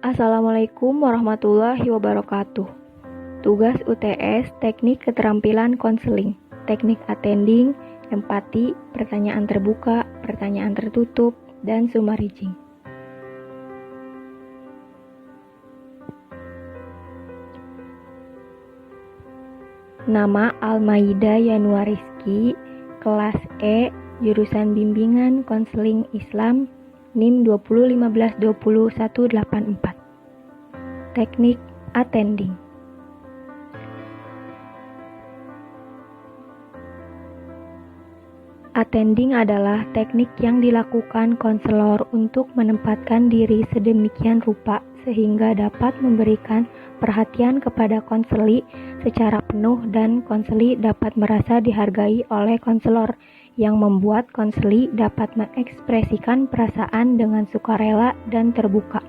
Assalamualaikum warahmatullahi wabarakatuh. Tugas UTS Teknik Keterampilan Konseling, Teknik Attending, Empati, Pertanyaan Terbuka, Pertanyaan Tertutup, dan Summarizing. Nama Almaida Yanuariski, kelas E, jurusan Bimbingan Konseling Islam, NIM 201520-184. Teknik Attending. Attending adalah teknik yang dilakukan konselor untuk menempatkan diri sedemikian rupa sehingga dapat memberikan perhatian kepada konseli secara penuh dan konseli dapat merasa dihargai oleh konselor, yang membuat konseli dapat mengekspresikan perasaan dengan sukarela dan terbuka.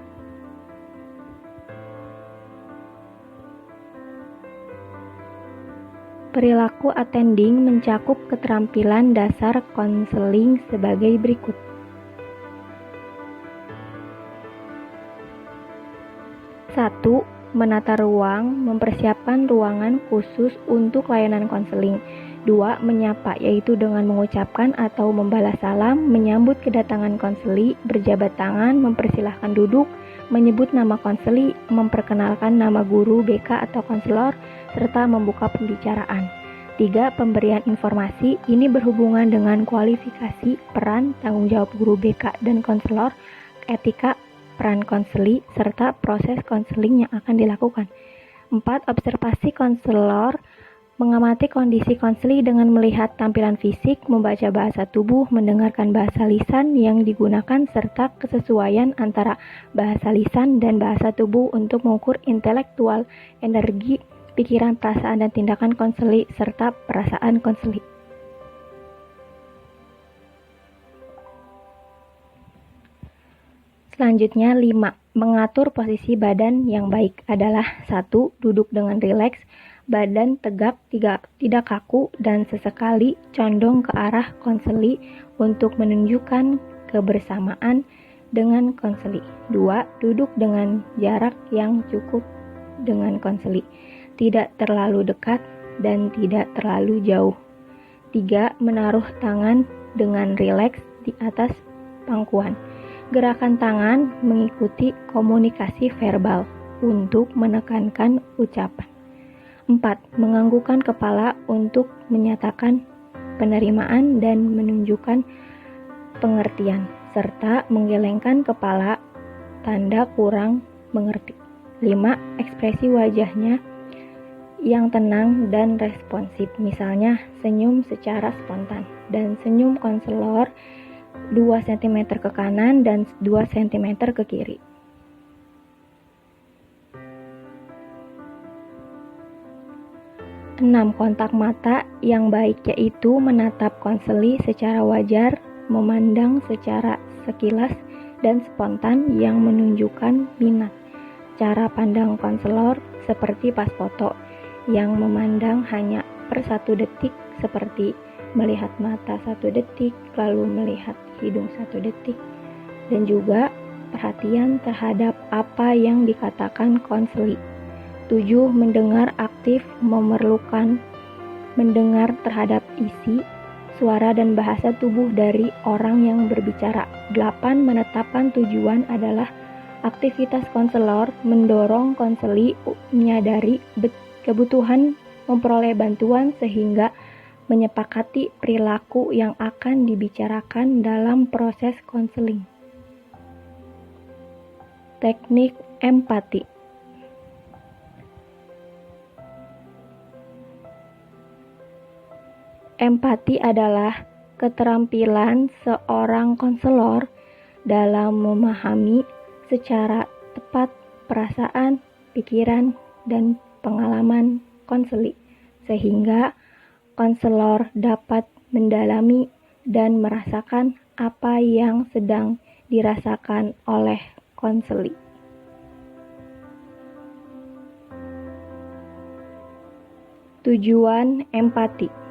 Perilaku attending mencakup keterampilan dasar konseling sebagai berikut. 1. Menata ruang, mempersiapkan ruangan khusus untuk layanan konseling. 2. Menyapa, yaitu dengan mengucapkan atau membalas salam, menyambut kedatangan konseli, berjabat tangan, mempersilahkan duduk, menyebut nama konseli, memperkenalkan nama guru, BK atau konselor, serta membuka pembicaraan. 3. Pemberian informasi, ini berhubungan dengan kualifikasi, peran, tanggung jawab guru BK dan konselor, etika, peran konseli, serta proses konseling yang akan dilakukan. 4. Observasi konselor, mengamati kondisi konseli dengan melihat tampilan fisik, membaca bahasa tubuh, mendengarkan bahasa lisan yang digunakan, serta kesesuaian antara bahasa lisan dan bahasa tubuh untuk mengukur intelektual, energi, pikiran, perasaan, dan tindakan konseli, serta perasaan konseli. Selanjutnya 5. Mengatur posisi badan yang baik adalah 1. Duduk dengan rileks, badan tegap, tidak kaku, dan sesekali condong ke arah konseli untuk menunjukkan kebersamaan dengan konseli. 2. Duduk dengan jarak yang cukup dengan konseli, tidak terlalu dekat dan tidak terlalu jauh. 3. Menaruh tangan dengan rileks di atas pangkuan. Gerakan tangan mengikuti komunikasi verbal untuk menekankan ucapan. 4. Menganggukkan kepala untuk menyatakan penerimaan dan menunjukkan pengertian, serta menggelengkan kepala tanda kurang mengerti. 5. Ekspresi wajahnya yang tenang dan responsif, misalnya senyum secara spontan, dan senyum konselor 2 cm ke kanan dan 2 cm ke kiri. 6. Kontak mata yang baik, yaitu menatap konseli secara wajar, memandang secara sekilas dan spontan yang menunjukkan minat. Cara pandang konselor seperti pas foto, yang memandang hanya per 1 detik, seperti melihat mata 1 detik, lalu melihat hidung 1 detik, dan juga perhatian terhadap apa yang dikatakan konseli. 7. Mendengar aktif, memerlukan mendengar terhadap isi, suara, dan bahasa tubuh dari orang yang berbicara. 8. Menetapkan tujuan adalah aktivitas konselor mendorong konseli menyadari kebutuhan memperoleh bantuan sehingga menyepakati perilaku yang akan dibicarakan dalam proses konseling. Teknik empati. Empati adalah keterampilan seorang konselor dalam memahami secara tepat perasaan, pikiran, dan pengalaman konseli, sehingga konselor dapat mendalami dan merasakan apa yang sedang dirasakan oleh konseli. Tujuan empati.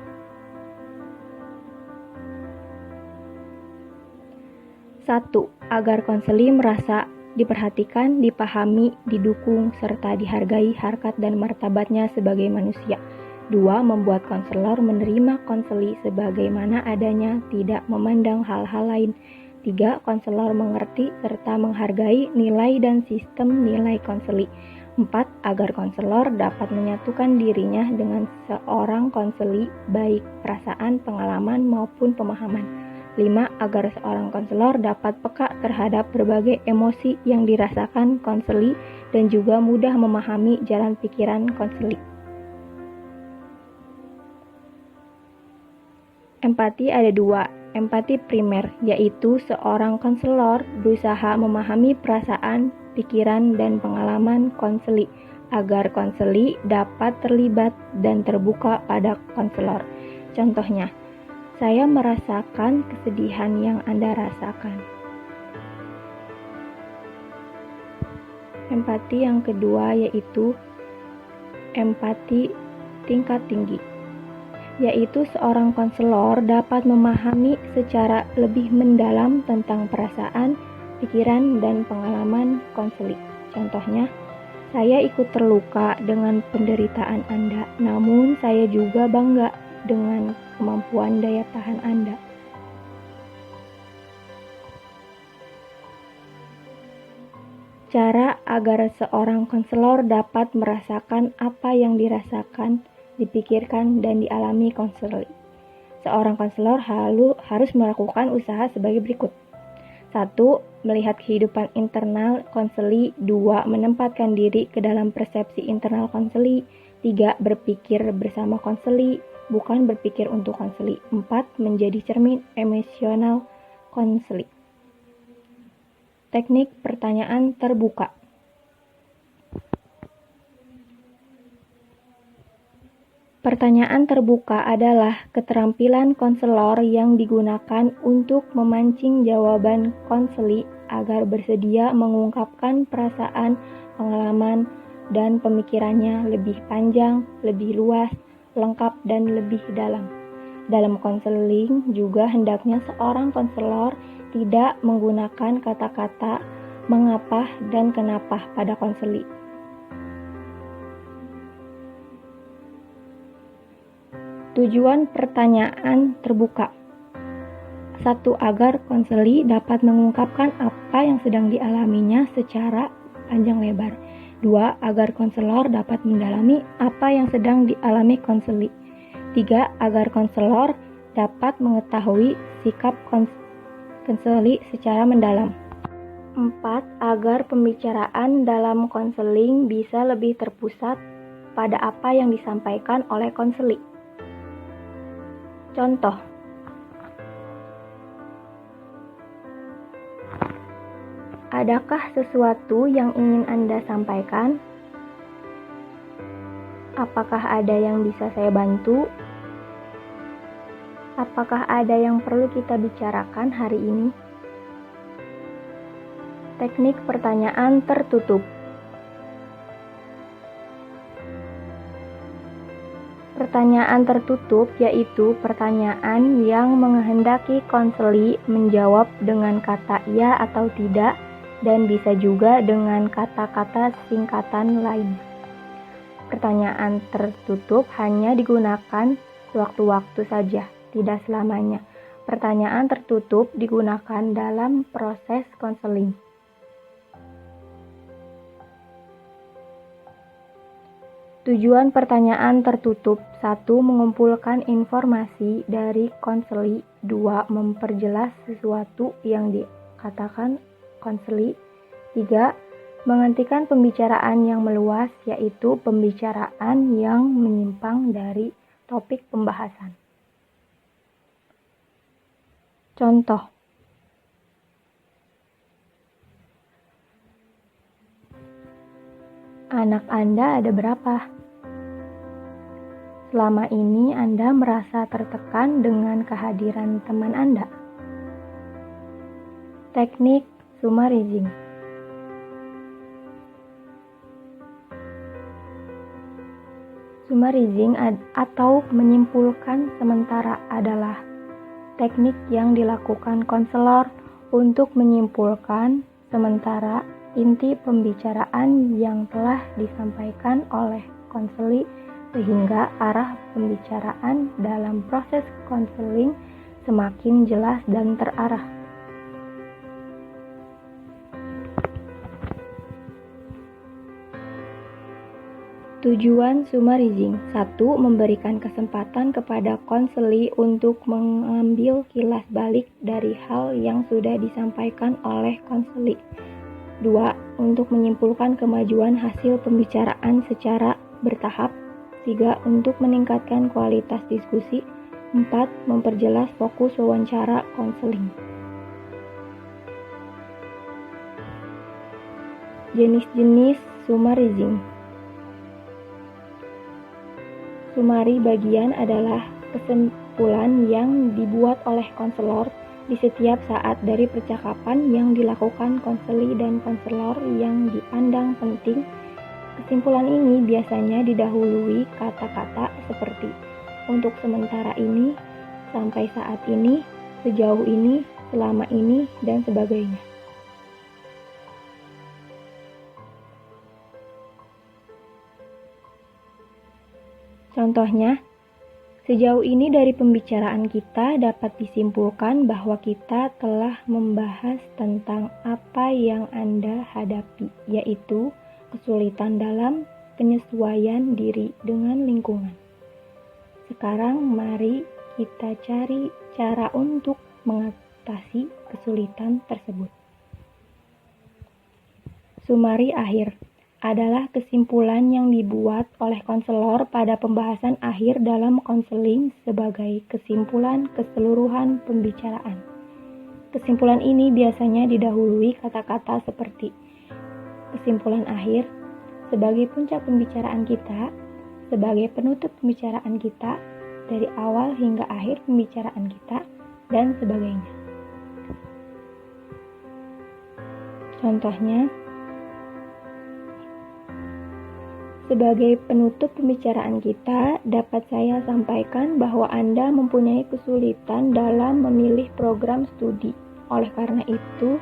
1. Agar konseli merasa diperhatikan, dipahami, didukung, serta dihargai harkat dan martabatnya sebagai manusia. 2. Membuat konselor menerima konseli sebagaimana adanya, tidak memandang hal-hal lain. 3. Konselor mengerti serta menghargai nilai dan sistem nilai konseli. 4. Agar konselor dapat menyatukan dirinya dengan seorang konseli, baik perasaan, pengalaman, maupun pemahaman. 5. Agar seorang konselor dapat peka terhadap berbagai emosi yang dirasakan konseli dan juga mudah memahami jalan pikiran konseli. Empati ada 2. Empati primer, yaitu seorang konselor berusaha memahami perasaan, pikiran, dan pengalaman konseli agar konseli dapat terlibat dan terbuka pada konselor. Contohnya, saya merasakan kesedihan yang Anda rasakan. Empati yang kedua yaitu empati tingkat tinggi, yaitu seorang konselor dapat memahami secara lebih mendalam tentang perasaan, pikiran, dan pengalaman konseli. Contohnya, saya ikut terluka dengan penderitaan Anda, namun saya juga bangga dengan kemampuan daya tahan Anda. Cara agar seorang konselor dapat merasakan apa yang dirasakan, dipikirkan, dan dialami konseli. Seorang konselor harus melakukan usaha sebagai berikut. 1. Melihat kehidupan internal konseli. 2. Menempatkan diri ke dalam persepsi internal konseli. 3. Berpikir bersama konseli, bukan berpikir untuk konseli. 4. Menjadi cermin emosional konseli. Teknik pertanyaan terbuka. Pertanyaan terbuka adalah keterampilan konselor yang digunakan untuk memancing jawaban konseli agar bersedia mengungkapkan perasaan, pengalaman, dan pemikirannya lebih panjang, lebih luas, lengkap, dan lebih dalam. Dalam konseling juga hendaknya seorang konselor tidak menggunakan kata-kata mengapa dan kenapa pada konseli. Tujuan pertanyaan terbuka. 1. Agar konseli dapat mengungkapkan apa yang sedang dialaminya secara panjang lebar. 2. Agar konselor dapat mendalami apa yang sedang dialami konseli. 3. Agar konselor dapat mengetahui sikap konseli secara mendalam. 4. Agar pembicaraan dalam konseling bisa lebih terpusat pada apa yang disampaikan oleh konseli. Contoh, adakah sesuatu yang ingin Anda sampaikan? Apakah ada yang bisa saya bantu? Apakah ada yang perlu kita bicarakan hari ini? Teknik pertanyaan tertutup. Pertanyaan tertutup yaitu pertanyaan yang menghendaki konseli menjawab dengan kata ya atau tidak dan bisa juga dengan kata-kata singkatan lain. Pertanyaan tertutup hanya digunakan sewaktu-waktu saja, tidak selamanya. Pertanyaan tertutup digunakan dalam proses konseling. Tujuan pertanyaan tertutup. 1. Mengumpulkan informasi dari konseli. 2. Memperjelas sesuatu yang dikatakan konseli. 3. Menghentikan pembicaraan yang meluas, yaitu pembicaraan yang menyimpang dari topik pembahasan. Contoh, anak Anda ada berapa? Selama ini Anda merasa tertekan dengan kehadiran teman Anda. Teknik summarizing. Summarizing atau menyimpulkan sementara adalah teknik yang dilakukan konselor untuk menyimpulkan sementara inti pembicaraan yang telah disampaikan oleh konseli sehingga arah pembicaraan dalam proses konseling semakin jelas dan terarah. Tujuan summarizing. 1. Memberikan kesempatan kepada konseli untuk mengambil kilas balik dari hal yang sudah disampaikan oleh konseli. 2. Untuk menyimpulkan kemajuan hasil pembicaraan secara bertahap. 3. Untuk meningkatkan kualitas diskusi. 4. Memperjelas fokus wawancara konseling. Jenis-jenis summarizing. Summary bagian adalah kesimpulan yang dibuat oleh konselor di setiap saat dari percakapan yang dilakukan konseli dan konselor yang dipandang penting. Kesimpulan ini biasanya didahului kata-kata seperti untuk sementara ini, sampai saat ini, sejauh ini, selama ini, dan sebagainya. Contohnya, sejauh ini dari pembicaraan kita dapat disimpulkan bahwa kita telah membahas tentang apa yang Anda hadapi, yaitu kesulitan dalam penyesuaian diri dengan lingkungan. Sekarang mari kita cari cara untuk mengatasi kesulitan tersebut. Sumari akhir adalah kesimpulan yang dibuat oleh konselor pada pembahasan akhir dalam konseling sebagai kesimpulan keseluruhan pembicaraan. Kesimpulan ini biasanya didahului kata-kata seperti kesimpulan akhir, sebagai puncak pembicaraan kita, sebagai penutup pembicaraan kita, dari awal hingga akhir pembicaraan kita, dan sebagainya. Contohnya, sebagai penutup pembicaraan kita, dapat saya sampaikan bahwa Anda mempunyai kesulitan dalam memilih program studi. Oleh karena itu,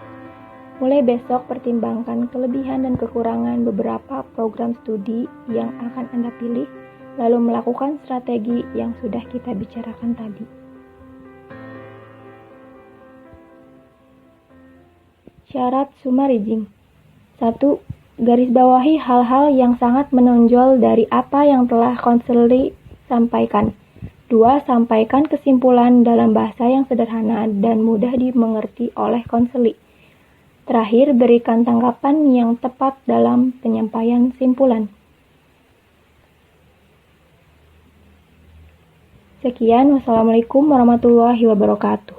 mulai besok pertimbangkan kelebihan dan kekurangan beberapa program studi yang akan Anda pilih, lalu melakukan strategi yang sudah kita bicarakan tadi. Syarat summarizing. 1. Garis bawahi hal-hal yang sangat menonjol dari apa yang telah konseli sampaikan. 2. Sampaikan kesimpulan dalam bahasa yang sederhana dan mudah dimengerti oleh konseli. Terakhir, berikan tanggapan yang tepat dalam penyampaian simpulan. Sekian, wassalamualaikum warahmatullahi wabarakatuh.